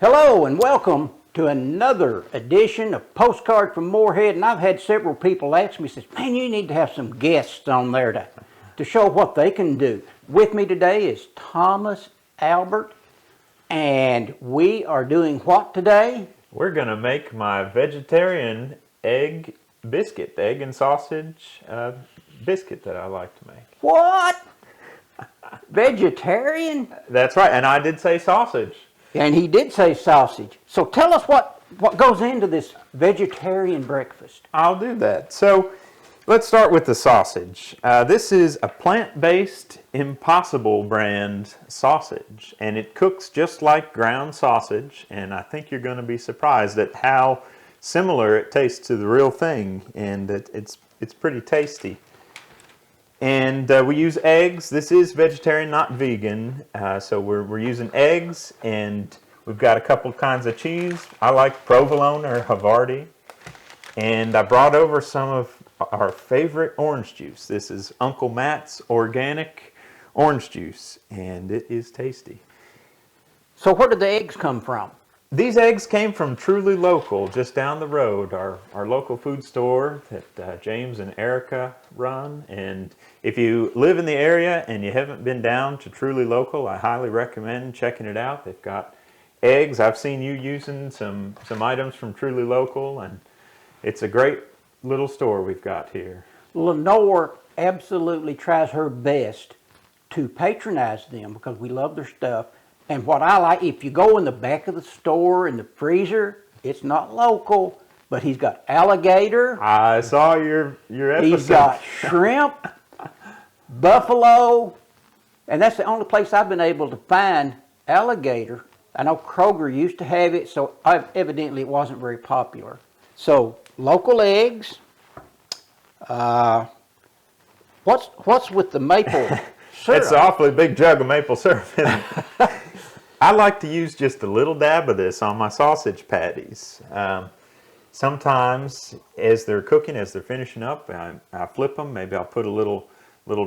Hello and welcome to another edition of Postcard from Morehead. And I've had several people ask me, says, man, you need to have some guests on there to show what they can do. With me today is Thomas Albert, and we are doing what today? We're going to make my vegetarian egg and sausage biscuit that I like to make. What? Vegetarian? That's right, and I did say sausage. And he did say sausage. So tell us what goes into this vegetarian breakfast. I'll do that. So let's start with the sausage. This is a plant-based Impossible brand sausage, and it cooks just like ground sausage, and I think you're going to be surprised at how similar it tastes to the real thing, and it's pretty tasty. And we use eggs. This is vegetarian, not vegan. So we're using eggs, and we've got a couple kinds of cheese. I like provolone or Havarti. And I brought over some of our favorite orange juice. This is Uncle Matt's organic orange juice, and it is tasty. So where did the eggs come from? These eggs came from Truly Local, just down the road, our local food store that James and Erica run. And if you live in the area and you haven't been down to Truly Local, I highly recommend checking it out. They've got eggs. I've seen you using some items from Truly Local, and it's a great little store we've got here. Lenore absolutely tries her best to patronize them because we love their stuff. And what I like, if you go in the back of the store in the freezer, it's not local, but he's got alligator. I saw your episode. He's got shrimp, buffalo, and that's the only place I've been able to find alligator. I know Kroger used to have it, so evidently it wasn't very popular. So local eggs. What's with the maple syrup? It's an awfully big jug of maple syrup. I like to use just a little dab of this on my sausage patties. Sometimes as they're cooking, as they're finishing up, I flip them. Maybe I'll put a little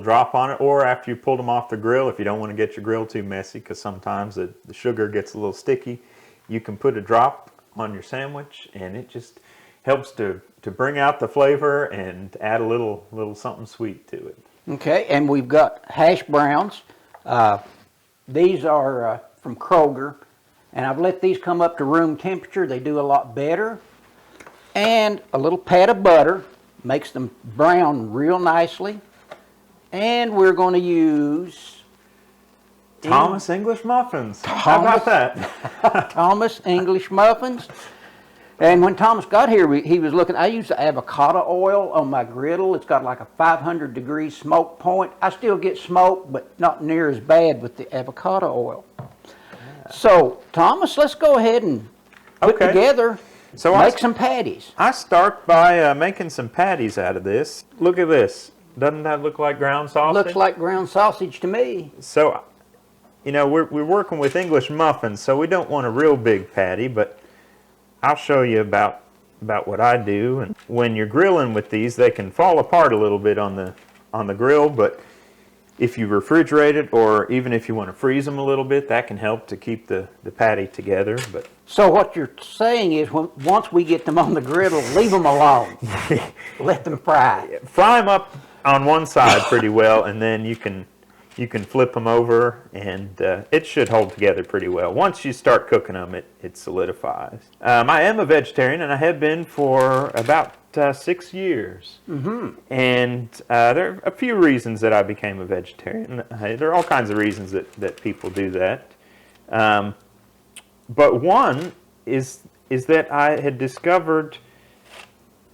drop on it, or after you pull them off the grill, if you don't want to get your grill too messy, because sometimes the sugar gets a little sticky, you can put a drop on your sandwich, and it just helps to bring out the flavor and add a little something sweet to it. Okay, and we've got hash browns. These are from Kroger, and I've let these come up to room temperature. They do a lot better. And a little pat of butter makes them brown real nicely. And we're going to use Thomas English muffins. How about that? Thomas English muffins. And when Thomas got here, he was looking. I use the avocado oil on my griddle. It's got like a 500-degree smoke point. I still get smoke, but not near as bad with the avocado oil. Yeah. So, Thomas, let's go ahead and put together, make some patties. I start by making some patties out of this. Look at this. Doesn't that look like ground sausage? Looks like ground sausage to me. So, you know, we're working with English muffins, so we don't want a real big patty, but I'll show you about what I do. And when you're grilling with these, they can fall apart a little bit on the grill, but if you refrigerate it, or even if you want to freeze them a little bit, that can help to keep the patty together. But so what you're saying is, once we get them on the griddle, leave them alone. Let them fry. Fry them up on one side pretty well, and then you can flip them over, and it should hold together pretty well. Once you start cooking them, it solidifies. I am a vegetarian, and I have been for about 6 years. Mm-hmm. And there are a few reasons that I became a vegetarian. There are all kinds of reasons that people do that. But one is that I had discovered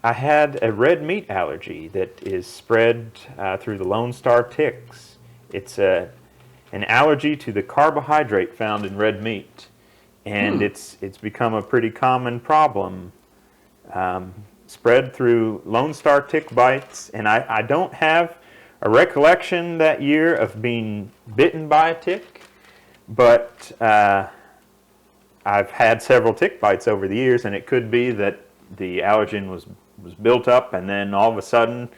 I had a red meat allergy that is spread through the Lone Star ticks. It's an allergy to the carbohydrate found in red meat, and it's become a pretty common problem. Spread through Lone Star tick bites, and I don't have a recollection that year of being bitten by a tick, but I've had several tick bites over the years, and it could be that the allergen was built up, and then all of a sudden,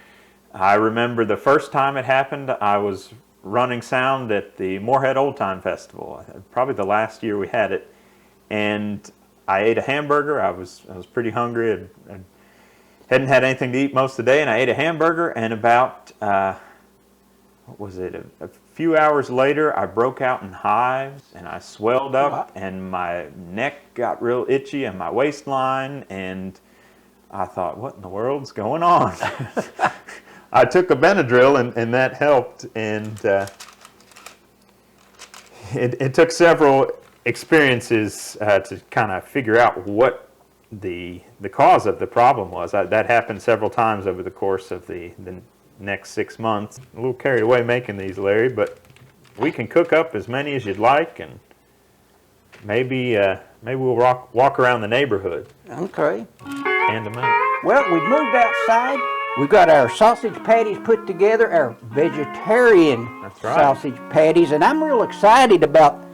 I remember the first time it happened, I was running sound at the Morehead Old Time Festival, probably the last year we had it, and I ate a hamburger. I was pretty hungry. I hadn't had anything to eat most of the day, and I ate a hamburger, and about, what was it, a few hours later, I broke out in hives, and I swelled up, and my neck got real itchy, and my waistline, and I thought, what in the world's going on? I took a Benadryl, and that helped, and it took several experiences to kind of figure out what the cause of the problem was. That happened several times over the course of the next 6 months. A little carried away making these, Larry, but we can cook up as many as you'd like, and maybe we'll walk around the neighborhood. Okay. Hand them out. Well, we've moved outside. We've got our sausage patties put together, our vegetarian That's right. sausage patties, and I'm real excited about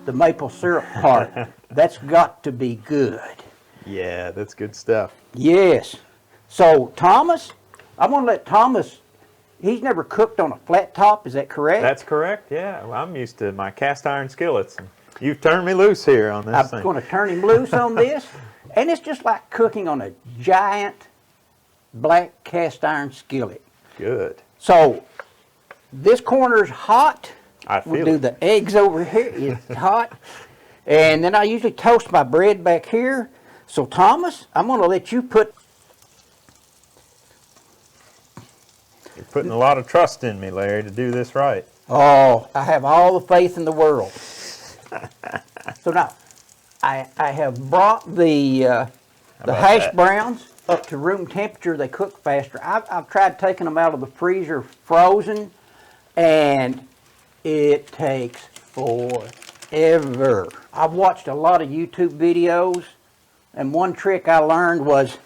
the maple syrup part. That's got to be good. Yeah, that's good stuff. Yes. So, Thomas, I want to let Thomas, he's never cooked on a flat top, is that correct? That's correct, yeah. Well, I'm used to my cast iron skillets. And you've turned me loose here on this thing. I'm going to turn him loose on this, and it's just like cooking on a giant black cast iron skillet. Good. So, this corner's hot. I feel We'll do it. the eggs over here. It's hot. And then I usually toast my bread back here. So, Thomas, I'm going to let you put... You're putting a lot of trust in me, Larry, to do this right. Oh, I have all the faith in the world. So now, I have brought the hash that? browns up to room temperature. They cook faster. I've tried taking them out of the freezer frozen, and it takes forever. I've watched a lot of YouTube videos, and one trick I learned was,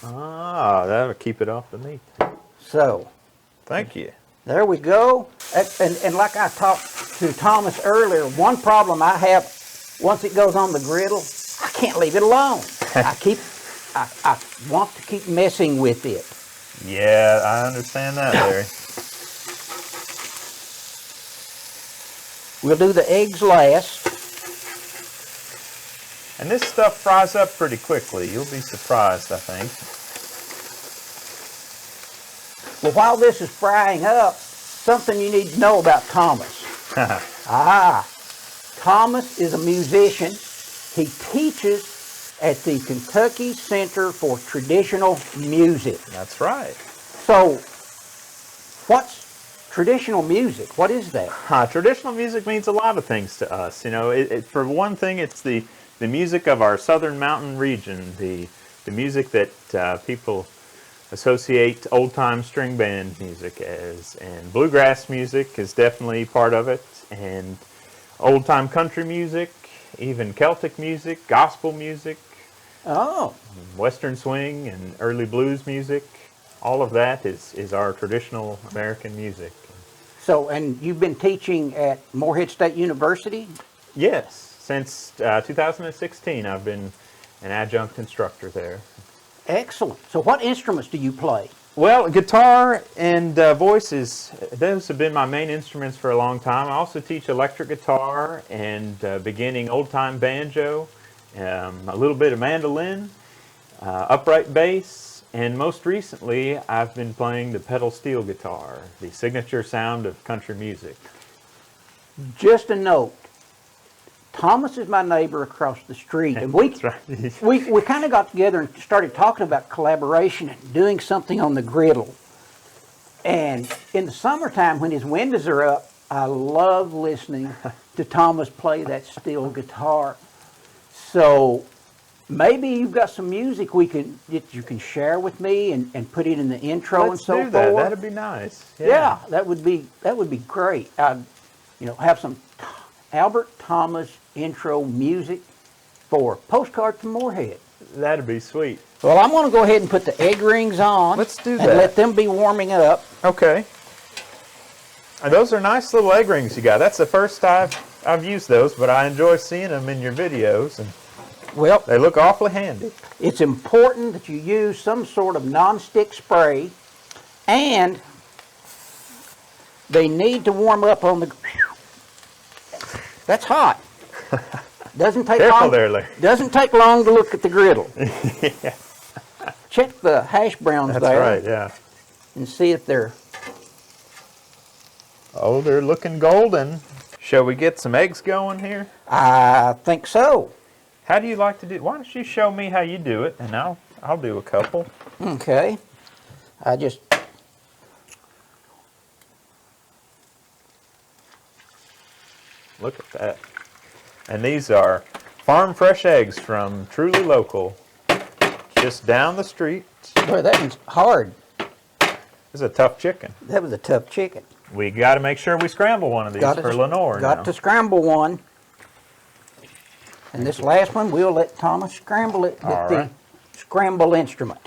That'll keep it off the meat. so, Thank you. there we go. And like I talked to Thomas earlier, one problem I have, once it goes on the griddle, I can't leave it alone. I want to keep messing with it. Yeah, I understand that, Larry. We'll do the eggs last. And this stuff fries up pretty quickly. You'll be surprised, I think. Well, while this is frying up, something you need to know about Thomas. Thomas is a musician. He teaches at the Kentucky Center for Traditional Music. That's right. So, what's traditional music? What is that? Traditional music means a lot of things to us. You know, for one thing, it's the music of our southern mountain region, the music that people associate old-time string band music as, and bluegrass music is definitely part of it, and old-time country music, even Celtic music, gospel music, Oh, western swing, and early blues music. All of that is our traditional American music. so, and you've been teaching at Morehead State University? Yes, since 2016 I've been an adjunct instructor there. Excellent. So what instruments do you play? Well, guitar and voices, those have been my main instruments for a long time. I also teach electric guitar and beginning old-time banjo, a little bit of mandolin, upright bass, and most recently I've been playing the pedal steel guitar, the signature sound of country music. Just a note. Thomas is my neighbor across the street, and That's right. we kind of got together and started talking about collaboration and doing something on the griddle. And in the summertime, when his windows are up, I love listening to Thomas play that steel guitar. So maybe you've got some music that you can share with me and put it in the intro and so Let's do that. forth. That'd be nice. Yeah, that would be great. I'd, have some Albert Thomas intro music for Postcard to Morehead. That'd be sweet. Well, I'm going to go ahead and put the egg rings on. Let's do And that. let them be warming up. Okay. And those are nice little egg rings you got. That's the first I've used those, but I enjoy seeing them in your videos, and Well, they look awfully handy. it's important that you use some sort of non-stick spray, and they need to warm up on the... That's hot. Doesn't take Careful long. there, Larry. Doesn't take long to look at the griddle. Yeah, Check the hash browns that's there right, yeah. and see if they're. Oh, they're looking golden. Shall we get some eggs going here? I think so. How do you like to do it? Why don't you show me how you do it, and I'll do a couple. Okay. I just. Look at that. And these are farm fresh eggs from Truly Local, just down the street. Boy, that one's hard. This is a tough chicken. That was a tough chicken. We got to make sure we scramble one of these for Lenore Got now. to scramble one. And this last one, we'll let Thomas scramble it with All the right. scramble instrument.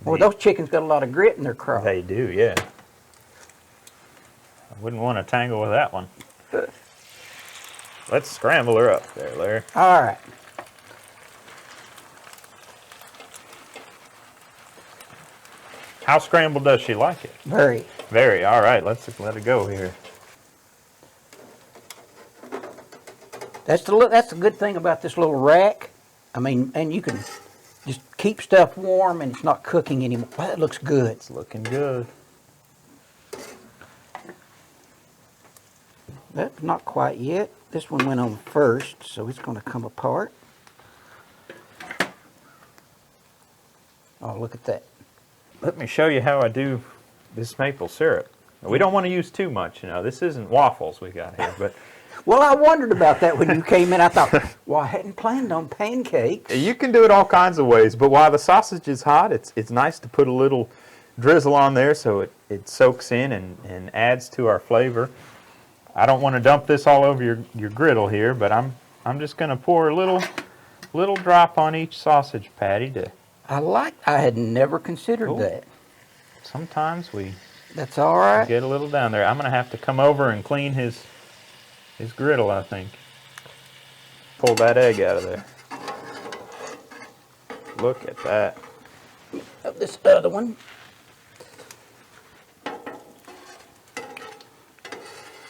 Well, those chickens got a lot of grit in their craw. They do, yeah. I wouldn't want to tangle with that one. Let's scramble her up there, Larry. All right. How scrambled does she like it? Very. Very. All right, let's let it go here. That's the good thing about this little rack. I mean, and you can just keep stuff warm and it's not cooking anymore. Well, that looks good. It's looking good. That's not quite yet. This one went on first, so it's going to come apart. Oh, look at that. Let me show you how I do this maple syrup. We don't want to use too much, you know. This isn't waffles we got here, but Well, I wondered about that when you came in. I thought, well, I hadn't planned on pancakes. you can do it all kinds of ways. But while the sausage is hot, it's nice to put a little drizzle on there so it soaks in and adds to our flavor. I don't want to dump this all over your griddle here, but I'm just going to pour a little drop on each sausage patty to. I had never considered Cool. that. Sometimes we That's all right. get a little down there. I'm going to have to come over and clean his griddle, I think. Pull that egg out of there. Look at that. This other one.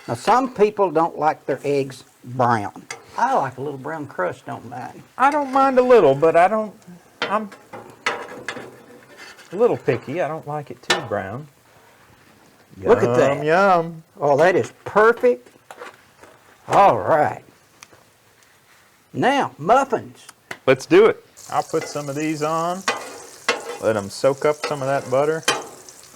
Now, some people don't like their eggs brown. I like a little brown crust, don't mind. I don't mind a little, but I'm a little picky. I don't like it too brown. Look at that. Yum. Oh, that is perfect. All right. Now, muffins. Let's do it. I'll put some of these on. Let them soak up some of that butter.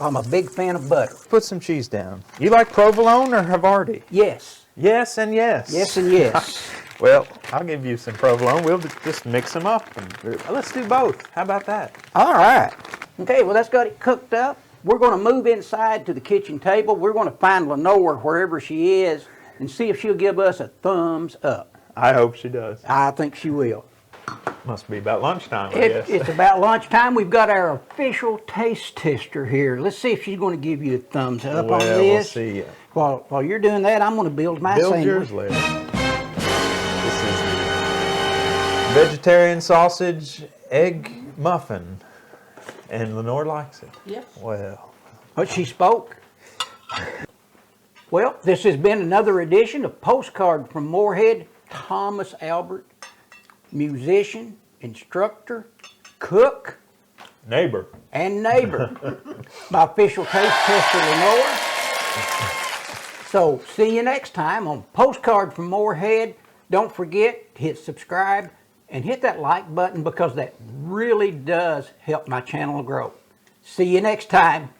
I'm a big fan of butter. Put some cheese down. You like provolone or Havarti? Yes. Yes and yes. Yes and yes. Well, I'll give you some provolone. We'll just mix them up. And let's do both. How about that? All right. Okay, well, that's got it cooked up. We're going to move inside to the kitchen table. We're going to find Lenore wherever she is and see if she'll give us a thumbs up. I hope she does. I think she will. Must be about lunchtime, I guess. It's about lunchtime. We've got our official taste tester here. Let's see if she's going to give you a thumbs up on Well, this. we'll see. While you're doing that, I'm going to build my Build sandwich. yours, Larry. This is the vegetarian sausage egg muffin. And Lenore likes it. Yes. Well, But she spoke. Well, this has been another edition of Postcard from Morehead. Thomas Albert, musician, instructor, cook, neighbor. and neighbor. My official taste tester, Lenore. So, see you next time on Postcard from Morehead. Don't forget to hit subscribe and hit that like button because that really does help my channel grow. See you next time.